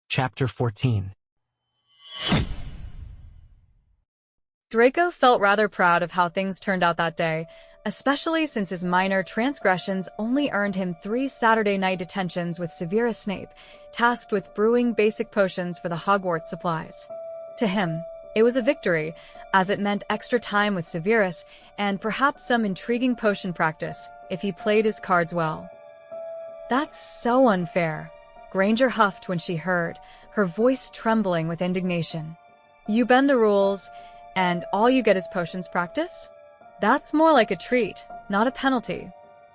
Chapter 14. Draco felt rather proud of how things turned out that day, especially since his minor transgressions only earned him 3 Saturday night detentions with Severus Snape, tasked with brewing basic potions for the Hogwarts supplies. To him, it was a victory, as it meant extra time with Severus and perhaps some intriguing potion practice if he played his cards well. "That's so unfair," Granger huffed when she heard, her voice trembling with indignation. "You bend the rules, and all you get is potions practice? That's more like a treat, not a penalty.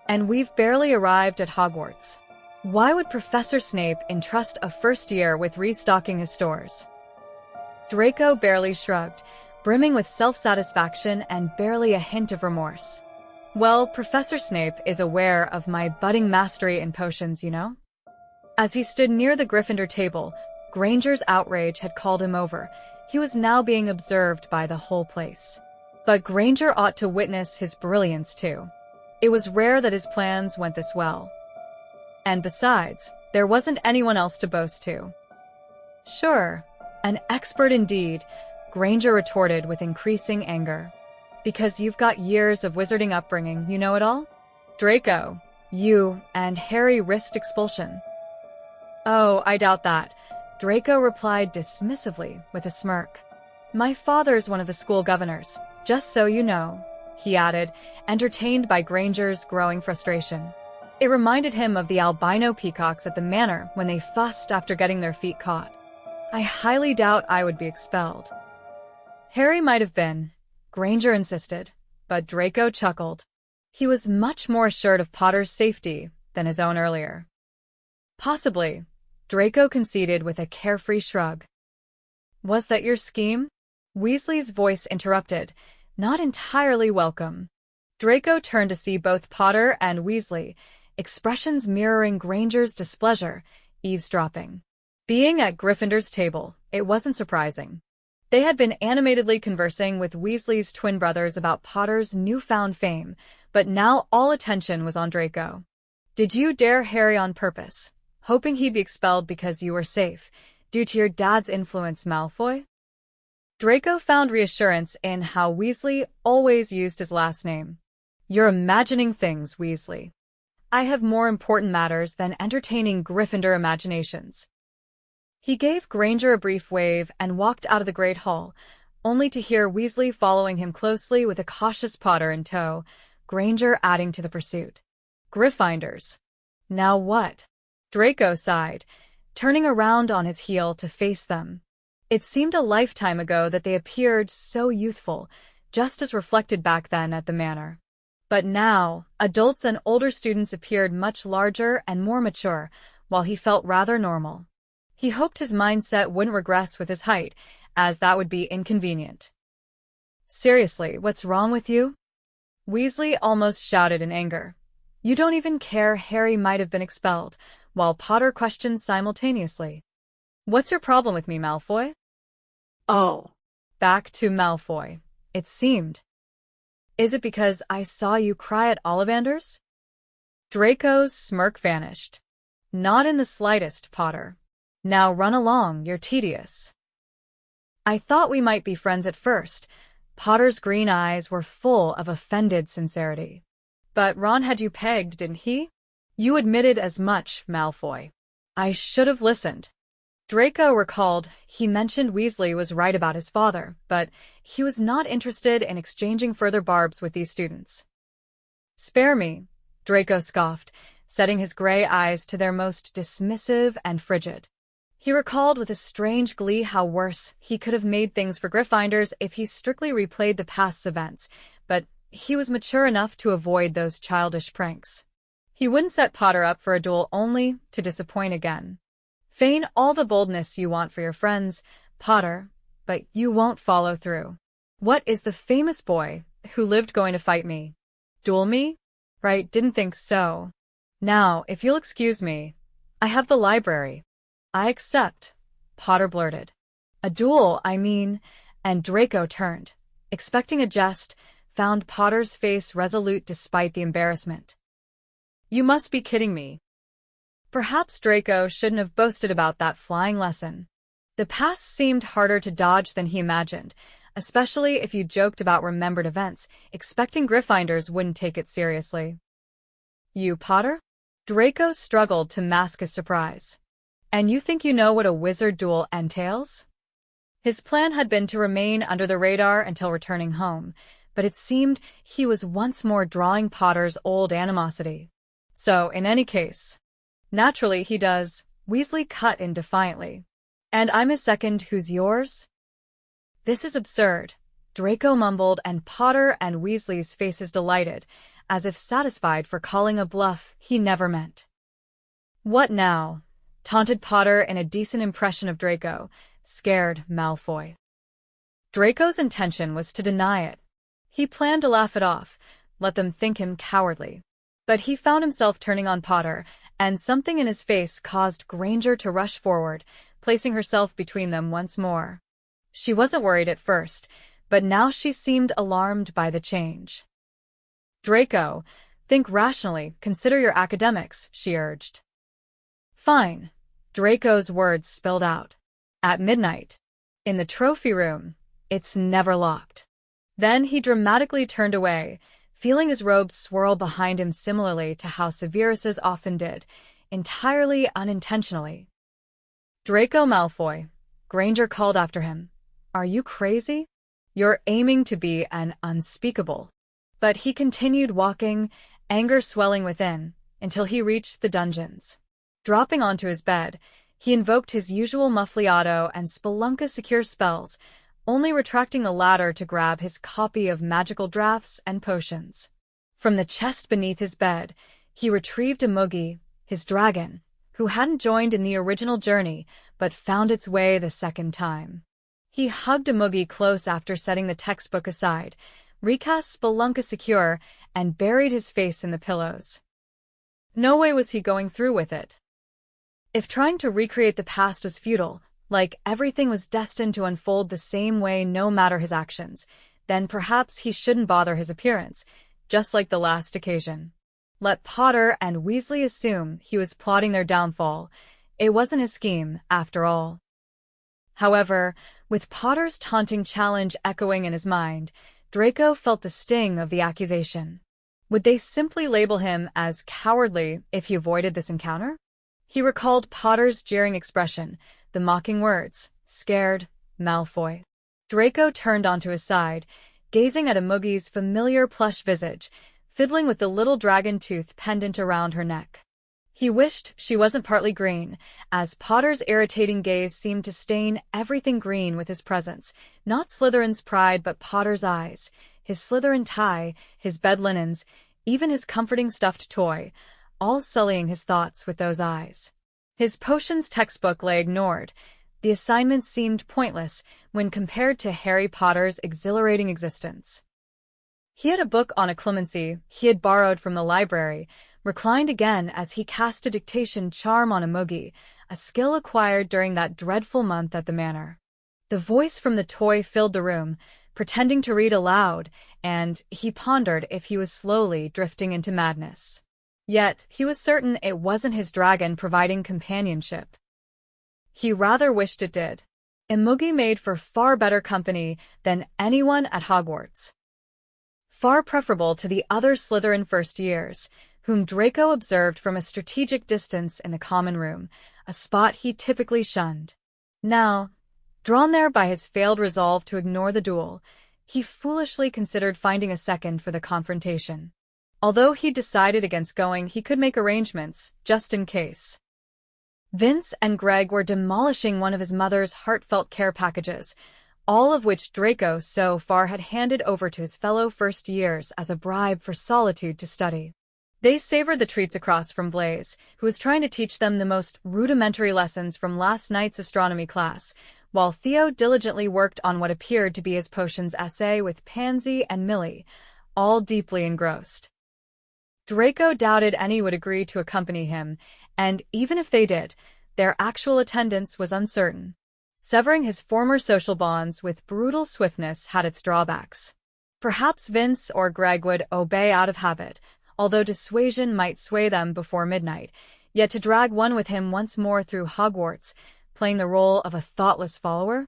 And we've barely arrived at Hogwarts. Why would Professor Snape entrust a first year with restocking his stores?" Draco barely shrugged, brimming with self-satisfaction and barely a hint of remorse. "Well, Professor Snape is aware of my budding mastery in potions, you know?" As he stood near the Gryffindor table, Granger's outrage had called him over. He was now being observed by the whole place. But Granger ought to witness his brilliance too. It was rare that his plans went this well. And besides, there wasn't anyone else to boast to. "Sure, an expert indeed," Granger retorted with increasing anger. "Because you've got years of wizarding upbringing, you know it all? Draco, you and Harry risked expulsion." "Oh, I doubt that," Draco replied dismissively with a smirk. "My father's one of the school governors, just so you know," he added, entertained by Granger's growing frustration. It reminded him of the albino peacocks at the manor when they fussed after getting their feet caught. "I highly doubt I would be expelled." "Harry might have been," Granger insisted, but Draco chuckled. He was much more assured of Potter's safety than his own earlier. "Possibly," Draco conceded with a carefree shrug. "Was that your scheme?" Weasley's voice interrupted, not entirely welcome. Draco turned to see both Potter and Weasley, expressions mirroring Granger's displeasure, eavesdropping. Being at Gryffindor's table, it wasn't surprising. They had been animatedly conversing with Weasley's twin brothers about Potter's newfound fame, but now all attention was on Draco. "Did you dare Harry on purpose, hoping he'd be expelled because you were safe, due to your dad's influence, Malfoy?" Draco found reassurance in how Weasley always used his last name. "You're imagining things, Weasley. I have more important matters than entertaining Gryffindor imaginations." He gave Granger a brief wave and walked out of the Great Hall, only to hear Weasley following him closely with a cautious Potter in tow, Granger adding to the pursuit. "Gryffindors. Now what?" Draco sighed, turning around on his heel to face them. It seemed a lifetime ago that they appeared so youthful, just as reflected back then at the manor. But now, adults and older students appeared much larger and more mature, while he felt rather normal. He hoped his mindset wouldn't regress with his height, as that would be inconvenient. "Seriously, what's wrong with you?" Weasley almost shouted in anger. "You don't even care Harry might have been expelled," while Potter questioned simultaneously. "What's your problem with me, Malfoy?" "Oh." Back to Malfoy, it seemed. "Is it because I saw you cry at Ollivander's?" Draco's smirk vanished. "Not in the slightest, Potter. Now run along, you're tedious." "I thought we might be friends at first." Potter's green eyes were full of offended sincerity. "But Ron had you pegged, didn't he? You admitted as much, Malfoy. I should have listened." Draco recalled he mentioned Weasley was right about his father, but he was not interested in exchanging further barbs with these students. "Spare me," Draco scoffed, setting his gray eyes to their most dismissive and frigid. He recalled with a strange glee how worse he could have made things for Gryffindors if he strictly replayed the past's events, but he was mature enough to avoid those childish pranks. He wouldn't set Potter up for a duel only to disappoint again. "Feign all the boldness you want for your friends, Potter, but you won't follow through. What is the famous boy who lived going to fight me? Duel me? Right, didn't think so. Now, if you'll excuse me, I have the library." "I accept," Potter blurted. "A duel, I mean," and Draco turned, expecting a jest, found Potter's face resolute despite the embarrassment. "You must be kidding me." Perhaps Draco shouldn't have boasted about that flying lesson. The past seemed harder to dodge than he imagined, especially if you joked about remembered events, expecting Gryffindors wouldn't take it seriously. You, Potter? Draco struggled to mask his surprise. And you think you know what a wizard duel entails? His plan had been to remain under the radar until returning home, but it seemed he was once more drawing Potter's old animosity. So, in any case, naturally he does, Weasley cut in defiantly. And I'm his second, who's yours? This is absurd, Draco mumbled, and Potter and Weasley's faces delighted, as if satisfied for calling a bluff he never meant. What now? Taunted Potter in a decent impression of Draco, scared Malfoy. Draco's intention was to deny it. He planned to laugh it off, let them think him cowardly. But he found himself turning on Potter, and something in his face caused Granger to rush forward, placing herself between them once more. She wasn't worried at first, but now she seemed alarmed by the change. Draco, think rationally, consider your academics, she urged. Fine, Draco's words spilled out. At midnight. In the trophy room. It's never locked. Then he dramatically turned away, feeling his robes swirl behind him similarly to how Severus's often did, entirely unintentionally. Draco Malfoy, Granger called after him. Are you crazy? You're aiming to be an unspeakable. But he continued walking, anger swelling within, until he reached the dungeons. Dropping onto his bed, he invoked his usual Muffliato and Spelunka secure spells, only retracting the latter to grab his copy of magical drafts and potions. From the chest beneath his bed, he retrieved a Moogie, his dragon, who hadn't joined in the original journey but found its way the second time. He hugged a Moogie close after setting the textbook aside, recast Spelunka secure, and buried his face in the pillows. No way was he going through with it. If trying to recreate the past was futile, like everything was destined to unfold the same way no matter his actions, then perhaps he shouldn't bother his appearance, just like the last occasion. Let Potter and Weasley assume he was plotting their downfall. It wasn't his scheme, after all. However, with Potter's taunting challenge echoing in his mind, Draco felt the sting of the accusation. Would they simply label him as cowardly if he avoided this encounter? He recalled Potter's jeering expression, the mocking words, scared, Malfoy. Draco turned onto his side, gazing at Moogie's familiar plush visage, fiddling with the little dragon tooth pendant around her neck. He wished she wasn't partly green, as Potter's irritating gaze seemed to stain everything green with his presence, not Slytherin's pride but Potter's eyes, his Slytherin tie, his bed linens, even his comforting stuffed toy, all sullying his thoughts with those eyes. His potions textbook lay ignored. The assignment seemed pointless when compared to Harry Potter's exhilarating existence. He had a book on occlumency he had borrowed from the library, reclined again as he cast a dictation charm on a Moogie, a skill acquired during that dreadful month at the manor. The voice from the toy filled the room, pretending to read aloud, and he pondered if he was slowly drifting into madness. Yet, he was certain it wasn't his dragon providing companionship. He rather wished it did. A Moogie made for far better company than anyone at Hogwarts. Far preferable to the other Slytherin first years, whom Draco observed from a strategic distance in the common room, a spot he typically shunned. Now, drawn there by his failed resolve to ignore the duel, he foolishly considered finding a second for the confrontation. Although he decided against going, he could make arrangements, just in case. Vince and Greg were demolishing one of his mother's heartfelt care packages, all of which Draco so far had handed over to his fellow first years as a bribe for solitude to study. They savored the treats across from Blaise, who was trying to teach them the most rudimentary lessons from last night's astronomy class, while Theo diligently worked on what appeared to be his potions essay with Pansy and Millie, all deeply engrossed. Draco doubted any would agree to accompany him, and even if they did, their actual attendance was uncertain. Severing his former social bonds with brutal swiftness had its drawbacks. Perhaps Vince or Greg would obey out of habit, although dissuasion might sway them before midnight, yet to drag one with him once more through Hogwarts, playing the role of a thoughtless follower?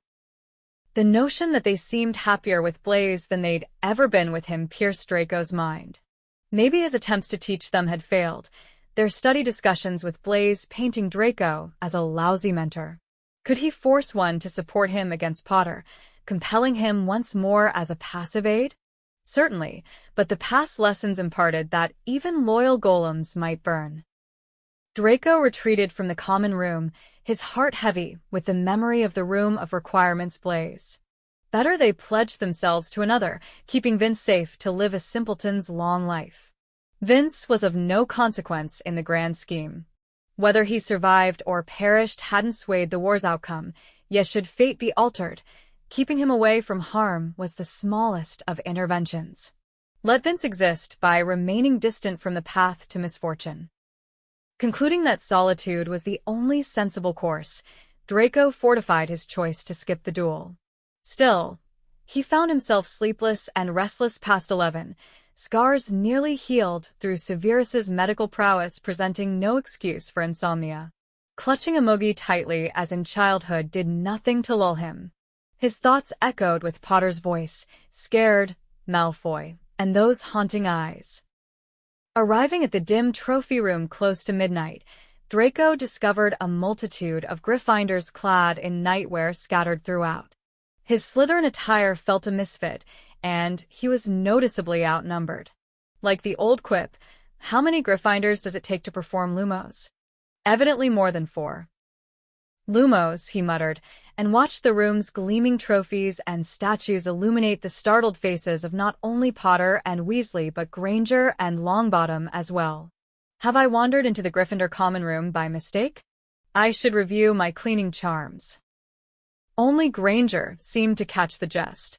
The notion that they seemed happier with Blaise than they'd ever been with him pierced Draco's mind. Maybe his attempts to teach them had failed, their study discussions with Blaise painting Draco as a lousy mentor. Could he force one to support him against Potter, compelling him once more as a passive aid? Certainly, but the past lessons imparted that even loyal golems might burn. Draco retreated from the common room, his heart heavy with the memory of the Room of Requirements Blaise. Better they pledged themselves to another, keeping Vince safe to live a simpleton's long life. Vince was of no consequence in the grand scheme. Whether he survived or perished hadn't swayed the war's outcome, yet should fate be altered, keeping him away from harm was the smallest of interventions. Let Vince exist by remaining distant from the path to misfortune. Concluding that solitude was the only sensible course, Draco fortified his choice to skip the duel. Still, he found himself sleepless and restless past 11, scars nearly healed through Severus's medical prowess presenting no excuse for insomnia. Clutching Emogi tightly as in childhood did nothing to lull him. His thoughts echoed with Potter's voice, scared, Malfoy, and those haunting eyes. Arriving at the dim trophy room close to midnight, Draco discovered a multitude of Gryffindors clad in nightwear scattered throughout. His Slytherin attire felt a misfit, and he was noticeably outnumbered. Like the old quip, how many Gryffindors does it take to perform Lumos? Evidently more than 4. Lumos, he muttered, and watched the room's gleaming trophies and statues illuminate the startled faces of not only Potter and Weasley but Granger and Longbottom as well. Have I wandered into the Gryffindor common room by mistake? I should review my cleaning charms. Only Granger seemed to catch the jest.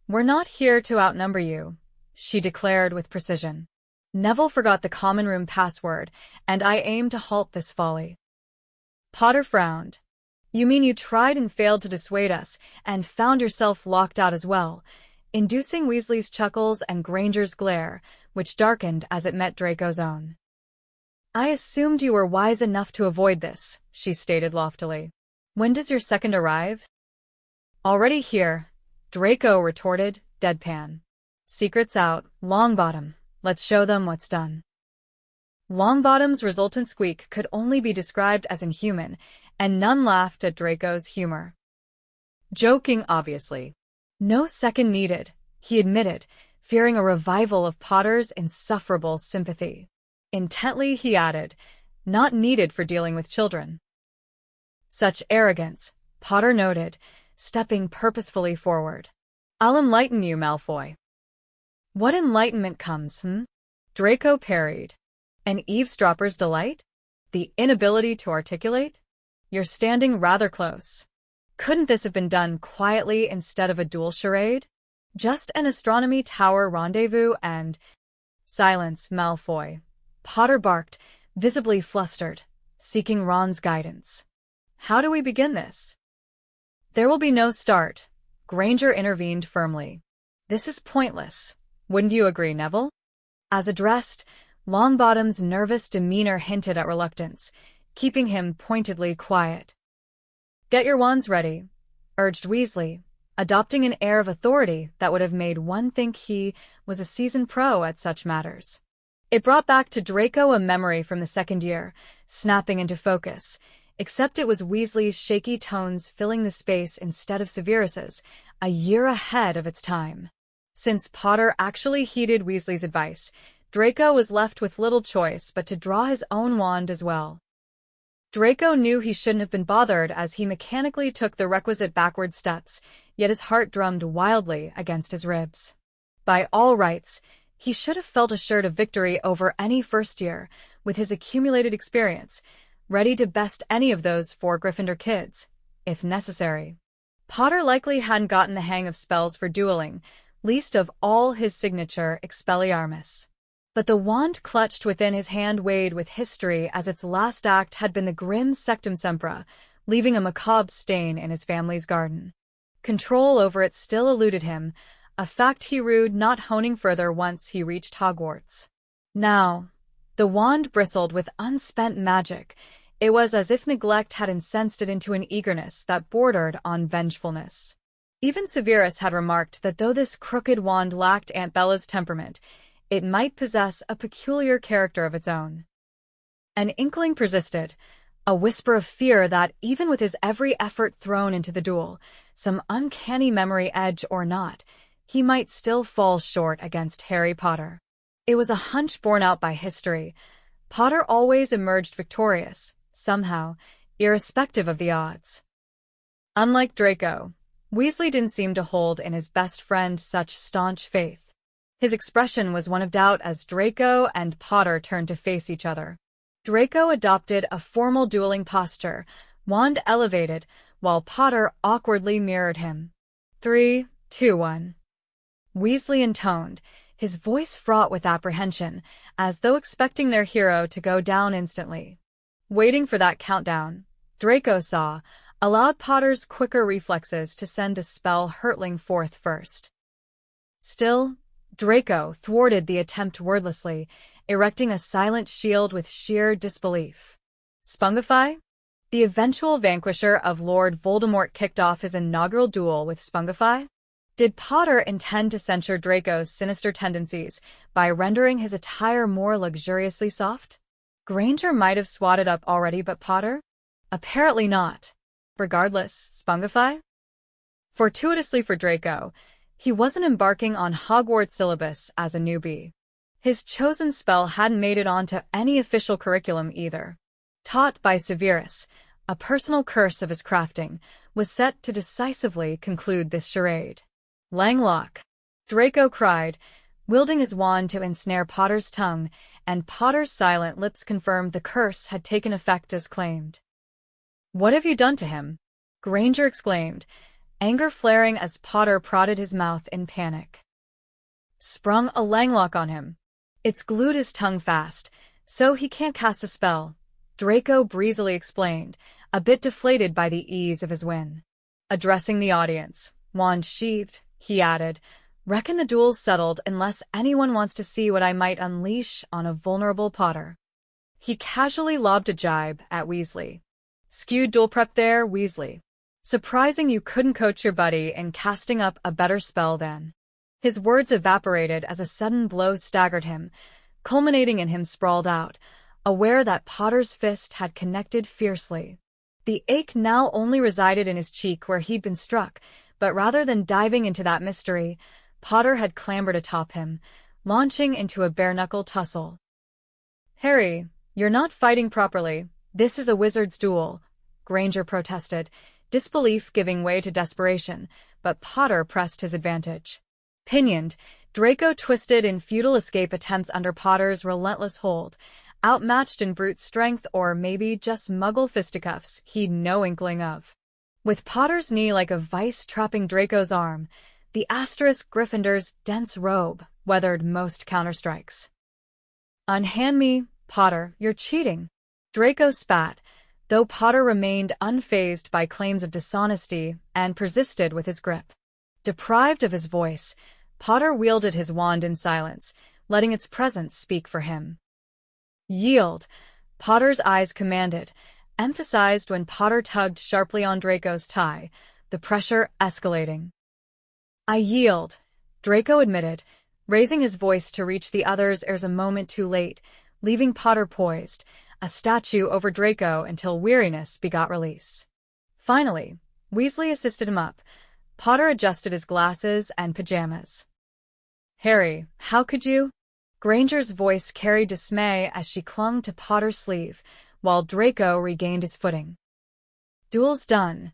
We're not here to outnumber you, she declared with precision. Neville forgot the common room password, and I aim to halt this folly. Potter frowned. You mean you tried and failed to dissuade us, and found yourself locked out as well, inducing Weasley's chuckles and Granger's glare, which darkened as it met Draco's own. I assumed you were wise enough to avoid this, she stated loftily. When does your second arrive? Already here, Draco retorted, deadpan. Secret's out, Longbottom. Let's show them what's done. Longbottom's resultant squeak could only be described as inhuman, and none laughed at Draco's humor. Joking, obviously. No second needed, he admitted, fearing a revival of Potter's insufferable sympathy. Intently, he added, not needed for dealing with children. Such arrogance, Potter noted, stepping purposefully forward. I'll enlighten you, Malfoy. What enlightenment comes, Draco parried. An eavesdropper's delight? The inability to articulate? You're standing rather close. Couldn't this have been done quietly instead of a dual charade? Just an astronomy tower rendezvous and— Silence, Malfoy. Potter barked, visibly flustered, seeking Ron's guidance. How do we begin this? There will be no start, Granger intervened firmly. This is pointless. Wouldn't you agree, Neville? As addressed, Longbottom's nervous demeanor hinted at reluctance, keeping him pointedly quiet. Get your wands ready, urged Weasley, adopting an air of authority that would have made one think he was a seasoned pro at such matters. It brought back to Draco a memory from the second year, snapping into focus, except it was Weasley's shaky tones filling the space instead of Severus's, a year ahead of its time. Since Potter actually heeded Weasley's advice, Draco was left with little choice but to draw his own wand as well. Draco knew he shouldn't have been bothered as he mechanically took the requisite backward steps, yet his heart drummed wildly against his ribs. By all rights, he should have felt assured of victory over any first year, with his accumulated experience, ready to best any of those 4 Gryffindor kids, if necessary. Potter likely hadn't gotten the hang of spells for dueling, least of all his signature Expelliarmus. But the wand clutched within his hand weighed with history as its last act had been the grim Sectum Sempra, leaving a macabre stain in his family's garden. Control over it still eluded him, a fact he rued not honing further once he reached Hogwarts. Now, The wand bristled with unspent magic. It was as if neglect had incensed it into an eagerness that bordered on vengefulness. Even Severus had remarked that though this crooked wand lacked Aunt Bella's temperament, it might possess a peculiar character of its own. An inkling persisted, a whisper of fear that, even with his every effort thrown into the duel, some uncanny memory edge or not, he might still fall short against Harry Potter. It was a hunch borne out by history. Potter always emerged victorious, somehow, irrespective of the odds. Unlike Draco, Weasley didn't seem to hold in his best friend such staunch faith. His expression was one of doubt as Draco and Potter turned to face each other. Draco adopted a formal dueling posture, wand elevated, while Potter awkwardly mirrored him. 3, 2, 1. Weasley intoned, his voice fraught with apprehension, as though expecting their hero to go down instantly. Waiting for that countdown, Draco saw, allowed Potter's quicker reflexes to send a spell hurtling forth first. Still, Draco thwarted the attempt wordlessly, erecting a silent shield with sheer disbelief. Spungify? The eventual vanquisher of Lord Voldemort kicked off his inaugural duel with Spungify? Did Potter intend to censure Draco's sinister tendencies by rendering his attire more luxuriously soft? Granger might have swatted up already, but Potter? Apparently not. Regardless, Spungify? Fortuitously for Draco, he wasn't embarking on Hogwarts syllabus as a newbie. His chosen spell hadn't made it onto any official curriculum either. Taught by Severus, a personal curse of his crafting, was set to decisively conclude this charade. Langlock! Draco cried, wielding his wand to ensnare Potter's tongue, and Potter's silent lips confirmed the curse had taken effect as claimed. "What have you done to him?" Granger exclaimed, anger flaring as Potter prodded his mouth in panic. "Sprung a Langlock on him. It's glued his tongue fast, so he can't cast a spell," Draco breezily explained, a bit deflated by the ease of his win. Addressing the audience, wand sheathed, he added, "Reckon the duel's settled unless anyone wants to see what I might unleash on a vulnerable Potter." He casually lobbed a jibe at Weasley. "Skewed duel prep there, Weasley. Surprising you couldn't coach your buddy in casting up a better spell then." His words evaporated as a sudden blow staggered him, culminating in him sprawled out, aware that Potter's fist had connected fiercely. The ache now only resided in his cheek where he'd been struck, but rather than diving into that mystery, Potter had clambered atop him, launching into a bare-knuckle tussle. "Harry, you're not fighting properly. This is a wizard's duel," Granger protested, disbelief giving way to desperation, but Potter pressed his advantage. Pinioned, Draco twisted in futile escape attempts under Potter's relentless hold, outmatched in brute strength or maybe just muggle fisticuffs he'd no inkling of. With Potter's knee like a vice trapping Draco's arm, the asterisk Gryffindor's dense robe weathered most counterstrikes. "Unhand me, Potter, you're cheating," Draco spat, though Potter remained unfazed by claims of dishonesty and persisted with his grip. Deprived of his voice, Potter wielded his wand in silence, letting its presence speak for him. "Yield," Potter's eyes commanded, emphasized when Potter tugged sharply on Draco's tie, the pressure escalating. "I yield," Draco admitted, raising his voice to reach the others' ears a moment too late, leaving Potter poised, a statue over Draco until weariness begot release. Finally, Weasley assisted him up. Potter adjusted his glasses and pajamas. "Harry, how could you?" Granger's voice carried dismay as she clung to Potter's sleeve, while Draco regained his footing. "Duel's done."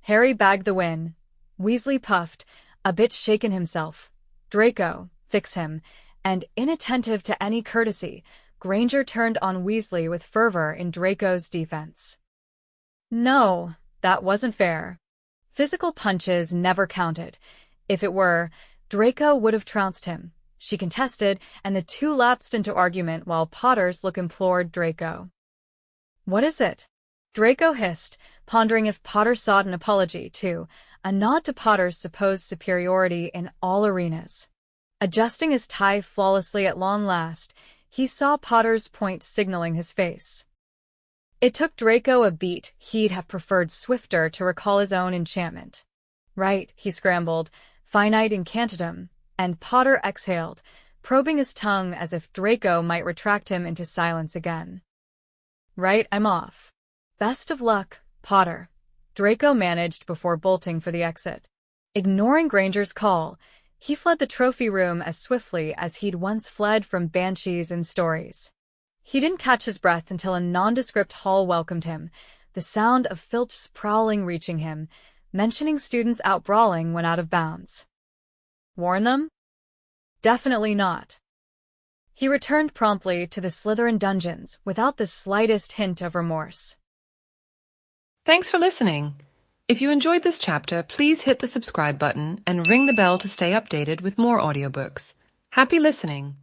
Harry bagged the win. Weasley puffed, a bit shaken himself. "Draco, fix him," and inattentive to any courtesy, Granger turned on Weasley with fervor in Draco's defense. "No, that wasn't fair. Physical punches never counted. If it were, Draco would have trounced him," she contested, and the two lapsed into argument while Potter's look implored Draco. "What is it?" Draco hissed, pondering if Potter sought an apology, too, a nod to Potter's supposed superiority in all arenas. Adjusting his tie flawlessly at long last, he saw Potter's point signaling his face. It took Draco a beat he'd have preferred swifter to recall his own enchantment. Right, he scrambled, finite incantatem, and Potter exhaled, probing his tongue as if Draco might retract him into silence again. Right, I'm off. Best of luck, Potter, Draco managed before bolting for the exit. Ignoring Granger's call, he fled the trophy room as swiftly as he'd once fled from banshees in stories. He didn't catch his breath until a nondescript hall welcomed him, the sound of Filch's prowling reaching him, mentioning students out brawling when out of bounds. Warn them? Definitely not. He returned promptly to the Slytherin dungeons without the slightest hint of remorse. Thanks for listening. If you enjoyed this chapter, please hit the subscribe button and ring the bell to stay updated with more audiobooks. Happy listening!